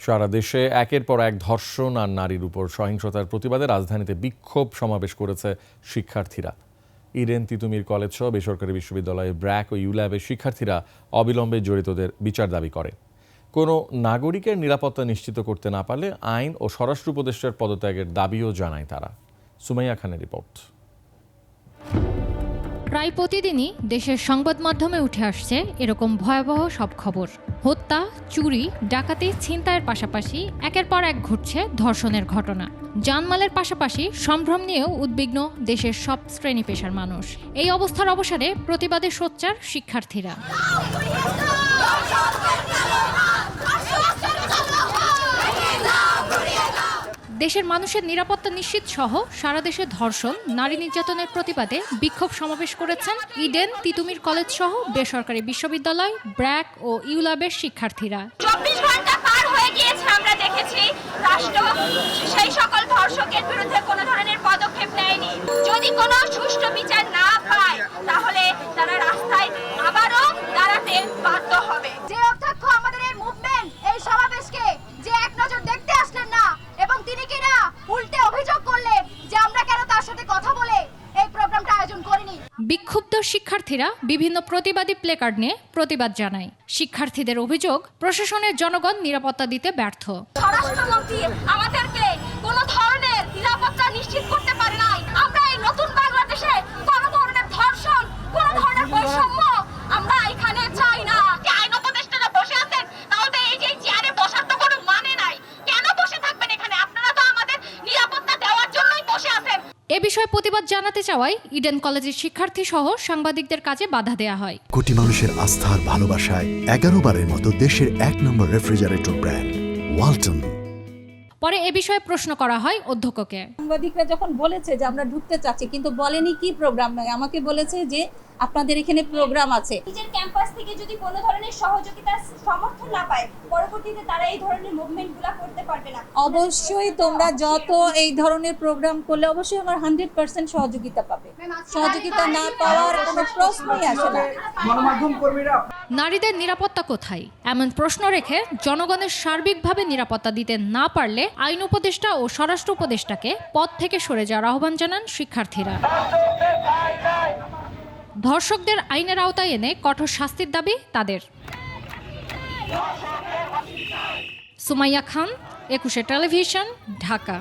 সারা দেশে একের পর এক ধর্ষণ আর নারীর উপর সহিংসতার প্রতিবাদে রাজধানীতে বিক্ষোভ সমাবেশ করেছে শিক্ষার্থীরা। ইডেন তিতুমির কলেজ সহ বেসরকারি বিশ্ববিদ্যালয়ের ব্র্যাক ও ইউল্যাবের শিক্ষার্থীরা অবিলম্বে জড়িতদের বিচার দাবি করে। কোনো নাগরিকের নিরাপত্তা নিশ্চিত করতে না পারলে আইন ও স্বরাষ্ট্র উপদেষ্টার পদত্যাগের দাবিও জানায় তারা। সুমাইয়া খানের রিপোর্ট। প্রায় প্রতিদিনই দেশের সংবাদ মাধ্যমে উঠে আসছে এরকম ভয়াবহ সব খবর। হত্যা, চুরি, ডাকাতি, ছিনতাইয়ের পাশাপাশি একের পর এক ঘটছে ধর্ষণের ঘটনা। জানমালের পাশাপাশি সম্ভ্রম নিয়েও উদ্বিগ্ন দেশের সব শ্রেণী পেশার মানুষ। এই অবস্থার অবসানে প্রতিবাদে সোচ্চার শিক্ষার্থীরা। দেশের মানুষের নিরাপত্তা নিশ্চিত সহ সারা দেশে ধর্ষণ, নারী নির্যাতনের প্রতিবাদে বিক্ষোভ সমাবেশ করেছেন ইডেন তিতুমির কলেজ সহ বেসরকারি বিশ্ববিদ্যালয়, ব্র্যাক ও ইউল্যাবের শিক্ষার্থীরা। 24 ঘন্টা পার হয়ে গিয়েছে, আমরা দেখেছি রাষ্ট্র সেই সকল ধর্ষকের বিরুদ্ধে কোনো ধরনের পদক্ষেপ নেয়নি। যদি কোনো সুষ্ঠু বিচার না পায় তাহলে তারা রাস্তায় আবারও দাঁড়াতে বাধ্য হবে। যে অধ্যক্ষ আমাদের এই মুভমেন্ট, এই সমাবেশকে যে এক নজর দেখতে আসলেন না এবং তিনি কিনা উল্টে অভিযোগ করলেন যে আমরা কেন তার সাথে কথা বলে এই প্রোগ্রামটা আয়োজন করিনি। বিক্ষুব্ধ শিক্ষার্থীরা বিভিন্ন প্রতিবাদী প্লেকার্ড নিয়ে প্রতিবাদ জানায়। শিক্ষার্থীদের অভিযোগ, প্রশাসনের জনগণ নিরাপত্তা দিতে ব্যর্থ। স্বরাষ্ট্রমন্ত্রী আমাদেরকে কোনো ধরনের নিরাপত্তা নিশ্চিত করতে পারে নাই। আমরা এই নতুন বাংলাদেশে কোনো ধরনের ধর্ষণ, কোনো ধরনের বৈষম্য আমরা এখানে চাই না। আইন উপদেষ্টারা বসে আছেন, তাহলে এই যে চেয়ারে বসার তো কোনো মানে নাই। কেন বসে থাকবেন এখানে? আপনারা তো আমাদের নিরাপত্তা দেওয়ার জন্যই বসে আছেন। এ বিষয়ে প্রতিবাদ জানাতে চাওয়ায় ইডেন কলেজের শিক্ষার্থী সহ সাংবাদিকদের কাজে বাধা দেয়া হয়। কোটি মানুষের আস্থার ভালোবাসায় 11 বারের মতো দেশের 1 নম্বর রেফ্রিজারেটর ব্র্যান্ড ওয়ালটন। পরে এ বিষয়ে প্রশ্ন করা হয় অধ্যক্ষকে। সাংবাদিকরা যখন বলেছে যে আমরা ঢুকতে চাচ্ছি, কিন্তু বলেনি কি প্রোগ্রাম নয়, আমাকে বলেছে যে আপনাদের এখানে প্রোগ্রাম আছে। নিজের ক্যাম্পাস থেকে যদি কোনো ধরনের সহযোগিতা সমর্থন না পায়, পরবর্তীতে তারা এই ধরনের মুভমেন্টগুলো করতে পারবে না। অবশ্যই তোমরা যত এই ধরনের প্রোগ্রাম করলে অবশ্যই আমার 100% সহযোগিতা পাবে। সহযোগিতা না পাওয়ার কোনো প্রশ্নই আসে না। নারীদের নিরাপত্তা কোথায় এমন প্রশ্ন রেখে জনগণের সার্বিকভাবে নিরাপত্তা দিতে না পারলে আইন উপদেষ্টা ও স্বরাষ্ট্র উপদেষ্টাকে পদ থেকে সরে যাওয়ার আহ্বান জানান শিক্ষার্থীরা। ধর্ষকদের আইনের আওতায় এনে কঠোর শাস্তির দাবি তাদের। সুমাইয়া খান, 21 টেলিভিশন, ঢাকা।